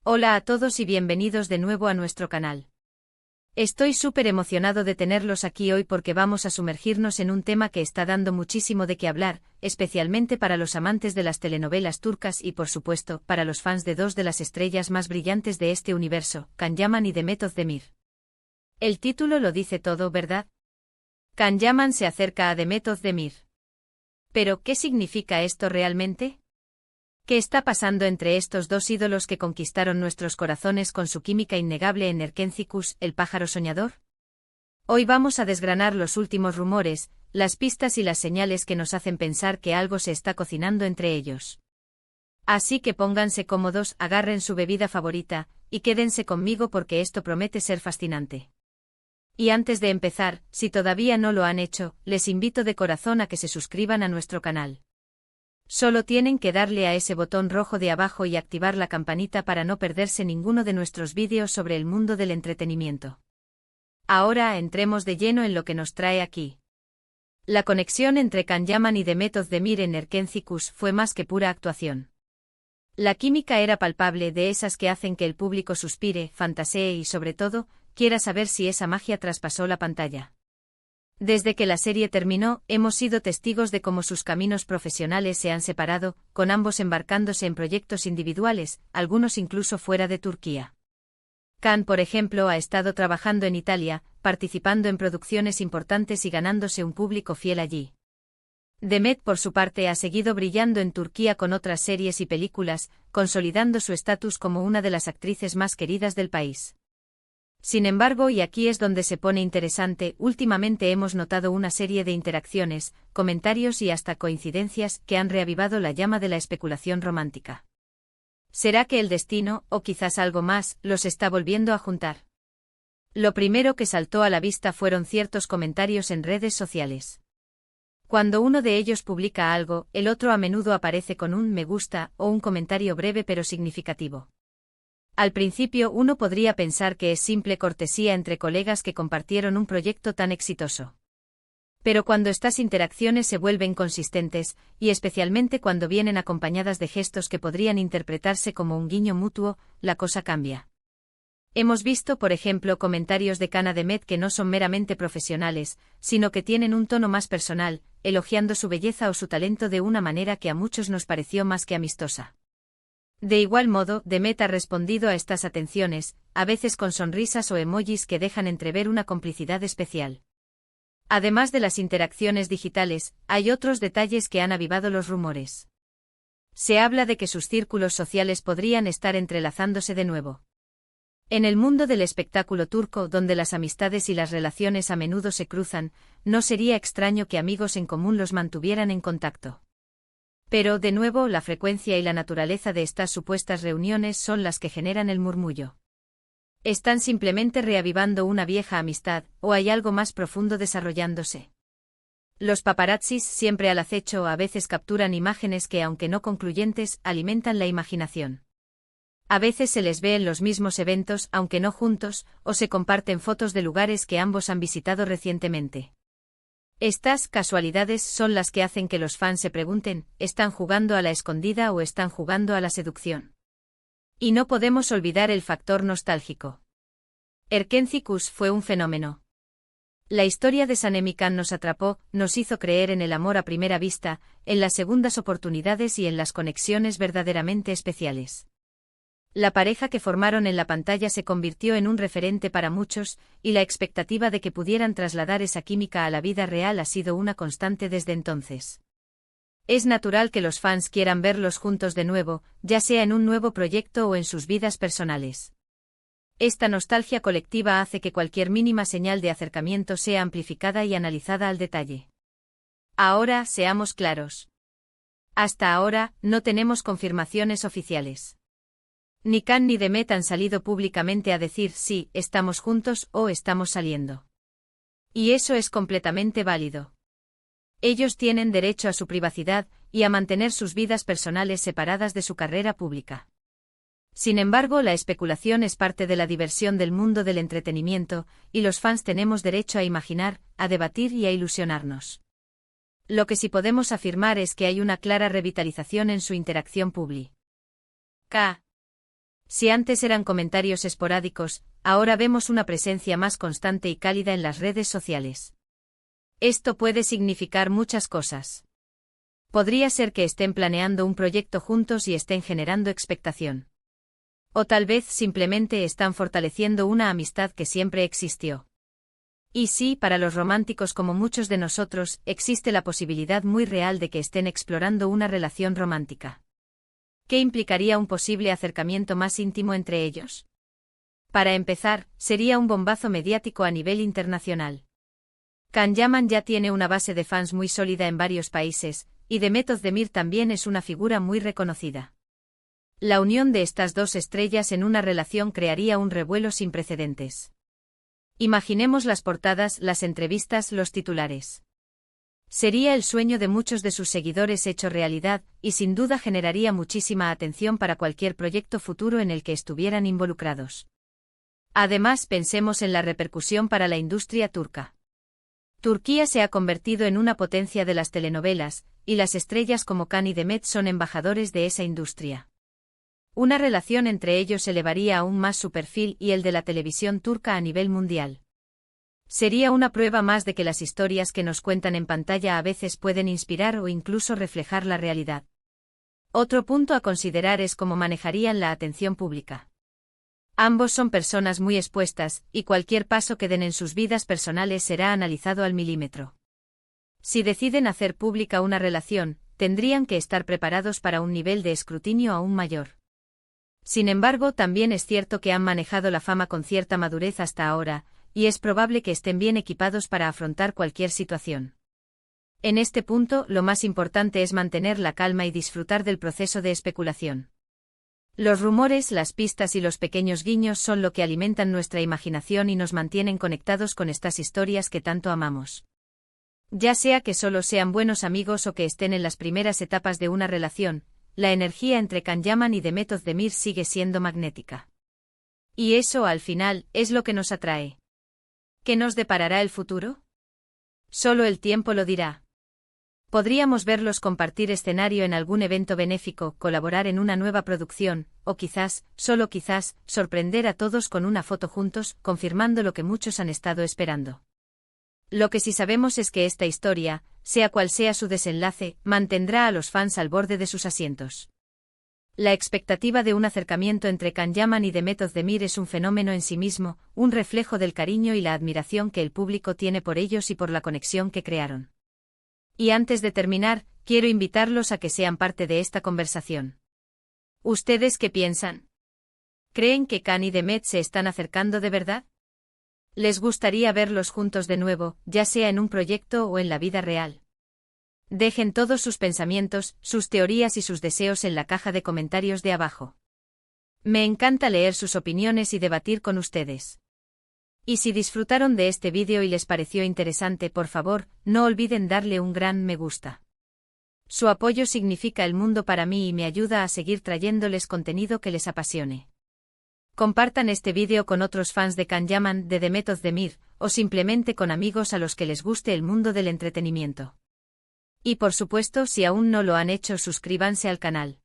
Hola a todos y bienvenidos de nuevo a nuestro canal. Estoy súper emocionado de tenerlos aquí hoy porque vamos a sumergirnos en un tema que está dando muchísimo de qué hablar, especialmente para los amantes de las telenovelas turcas y por supuesto, para los fans de dos de las estrellas más brillantes de este universo, Can Yaman y Demet Özdemir. El título lo dice todo, ¿verdad? Can Yaman se acerca a Demet Özdemir. ¿Pero qué significa esto realmente? ¿Qué está pasando entre estos dos ídolos que conquistaron nuestros corazones con su química innegable en Erkencikus, el pájaro soñador? Hoy vamos a desgranar los últimos rumores, las pistas y las señales que nos hacen pensar que algo se está cocinando entre ellos. Así que pónganse cómodos, agarren su bebida favorita, y quédense conmigo porque esto promete ser fascinante. Y antes de empezar, si todavía no lo han hecho, les invito de corazón a que se suscriban a nuestro canal. Solo tienen que darle a ese botón rojo de abajo y activar la campanita para no perderse ninguno de nuestros vídeos sobre el mundo del entretenimiento. Ahora entremos de lleno en lo que nos trae aquí. La conexión entre Can Yaman y Demet Özdemir en Erkencikus fue más que pura actuación. La química era palpable, de esas que hacen que el público suspire, fantasee y sobre todo, quiera saber si esa magia traspasó la pantalla. Desde que la serie terminó, hemos sido testigos de cómo sus caminos profesionales se han separado, con ambos embarcándose en proyectos individuales, algunos incluso fuera de Turquía. Can, por ejemplo, ha estado trabajando en Italia, participando en producciones importantes y ganándose un público fiel allí. Demet, por su parte, ha seguido brillando en Turquía con otras series y películas, consolidando su estatus como una de las actrices más queridas del país. Sin embargo, y aquí es donde se pone interesante, últimamente hemos notado una serie de interacciones, comentarios y hasta coincidencias que han reavivado la llama de la especulación romántica. ¿Será que el destino, o quizás algo más, los está volviendo a juntar? Lo primero que saltó a la vista fueron ciertos comentarios en redes sociales. Cuando uno de ellos publica algo, el otro a menudo aparece con un me gusta o un comentario breve pero significativo. Al principio uno podría pensar que es simple cortesía entre colegas que compartieron un proyecto tan exitoso. Pero cuando estas interacciones se vuelven consistentes, y especialmente cuando vienen acompañadas de gestos que podrían interpretarse como un guiño mutuo, la cosa cambia. Hemos visto, por ejemplo, comentarios de Can a Demet que no son meramente profesionales, sino que tienen un tono más personal, elogiando su belleza o su talento de una manera que a muchos nos pareció más que amistosa. De igual modo, Demet ha respondido a estas atenciones, a veces con sonrisas o emojis que dejan entrever una complicidad especial. Además de las interacciones digitales, hay otros detalles que han avivado los rumores. Se habla de que sus círculos sociales podrían estar entrelazándose de nuevo. En el mundo del espectáculo turco, donde las amistades y las relaciones a menudo se cruzan, no sería extraño que amigos en común los mantuvieran en contacto. Pero, de nuevo, la frecuencia y la naturaleza de estas supuestas reuniones son las que generan el murmullo. ¿Están simplemente reavivando una vieja amistad, o hay algo más profundo desarrollándose? Los paparazzis, siempre al acecho, a veces capturan imágenes que, aunque no concluyentes, alimentan la imaginación. A veces se les ve en los mismos eventos, aunque no juntos, o se comparten fotos de lugares que ambos han visitado recientemente. Estas casualidades son las que hacen que los fans se pregunten, ¿están jugando a la escondida o están jugando a la seducción? Y no podemos olvidar el factor nostálgico. Erkencikus fue un fenómeno. La historia de Sanem y Can nos atrapó, nos hizo creer en el amor a primera vista, en las segundas oportunidades y en las conexiones verdaderamente especiales. La pareja que formaron en la pantalla se convirtió en un referente para muchos, y la expectativa de que pudieran trasladar esa química a la vida real ha sido una constante desde entonces. Es natural que los fans quieran verlos juntos de nuevo, ya sea en un nuevo proyecto o en sus vidas personales. Esta nostalgia colectiva hace que cualquier mínima señal de acercamiento sea amplificada y analizada al detalle. Ahora, seamos claros. Hasta ahora, no tenemos confirmaciones oficiales. Ni Can ni Demet han salido públicamente a decir sí, estamos juntos o estamos saliendo. Y eso es completamente válido. Ellos tienen derecho a su privacidad y a mantener sus vidas personales separadas de su carrera pública. Sin embargo, la especulación es parte de la diversión del mundo del entretenimiento, y los fans tenemos derecho a imaginar, a debatir y a ilusionarnos. Lo que sí podemos afirmar es que hay una clara revitalización en su interacción pública. Si antes eran comentarios esporádicos, ahora vemos una presencia más constante y cálida en las redes sociales. Esto puede significar muchas cosas. Podría ser que estén planeando un proyecto juntos y estén generando expectación. O tal vez simplemente están fortaleciendo una amistad que siempre existió. Y sí, para los románticos como muchos de nosotros, existe la posibilidad muy real de que estén explorando una relación romántica. ¿Qué implicaría un posible acercamiento más íntimo entre ellos? Para empezar, sería un bombazo mediático a nivel internacional. Can Yaman ya tiene una base de fans muy sólida en varios países, y Demet Özdemir también es una figura muy reconocida. La unión de estas dos estrellas en una relación crearía un revuelo sin precedentes. Imaginemos las portadas, las entrevistas, los titulares. Sería el sueño de muchos de sus seguidores hecho realidad, y sin duda generaría muchísima atención para cualquier proyecto futuro en el que estuvieran involucrados. Además, pensemos en la repercusión para la industria turca. Turquía se ha convertido en una potencia de las telenovelas, y las estrellas como Can y Demet son embajadores de esa industria. Una relación entre ellos elevaría aún más su perfil y el de la televisión turca a nivel mundial. Sería una prueba más de que las historias que nos cuentan en pantalla a veces pueden inspirar o incluso reflejar la realidad. Otro punto a considerar es cómo manejarían la atención pública. Ambos son personas muy expuestas, y cualquier paso que den en sus vidas personales será analizado al milímetro. Si deciden hacer pública una relación, tendrían que estar preparados para un nivel de escrutinio aún mayor. Sin embargo, también es cierto que han manejado la fama con cierta madurez hasta ahora, y es probable que estén bien equipados para afrontar cualquier situación. En este punto, lo más importante es mantener la calma y disfrutar del proceso de especulación. Los rumores, las pistas y los pequeños guiños son lo que alimentan nuestra imaginación y nos mantienen conectados con estas historias que tanto amamos. Ya sea que solo sean buenos amigos o que estén en las primeras etapas de una relación, la energía entre Can Yaman y Demet Özdemir sigue siendo magnética. Y eso, al final, es lo que nos atrae. ¿Qué nos deparará el futuro? Solo el tiempo lo dirá. Podríamos verlos compartir escenario en algún evento benéfico, colaborar en una nueva producción, o quizás, solo quizás, sorprender a todos con una foto juntos, confirmando lo que muchos han estado esperando. Lo que sí sabemos es que esta historia, sea cual sea su desenlace, mantendrá a los fans al borde de sus asientos. La expectativa de un acercamiento entre Can Yaman y Demet Özdemir es un fenómeno en sí mismo, un reflejo del cariño y la admiración que el público tiene por ellos y por la conexión que crearon. Y antes de terminar, quiero invitarlos a que sean parte de esta conversación. ¿Ustedes qué piensan? ¿Creen que Can y Demet se están acercando de verdad? ¿Les gustaría verlos juntos de nuevo, ya sea en un proyecto o en la vida real? Dejen todos sus pensamientos, sus teorías y sus deseos en la caja de comentarios de abajo. Me encanta leer sus opiniones y debatir con ustedes. Y si disfrutaron de este vídeo y les pareció interesante, por favor, no olviden darle un gran me gusta. Su apoyo significa el mundo para mí y me ayuda a seguir trayéndoles contenido que les apasione. Compartan este vídeo con otros fans de Can Yaman, de Demet Özdemir, o simplemente con amigos a los que les guste el mundo del entretenimiento. Y por supuesto, si aún no lo han hecho, suscríbanse al canal.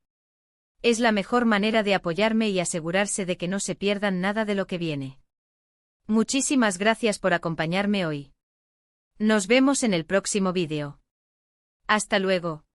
Es la mejor manera de apoyarme y asegurarse de que no se pierdan nada de lo que viene. Muchísimas gracias por acompañarme hoy. Nos vemos en el próximo vídeo. Hasta luego.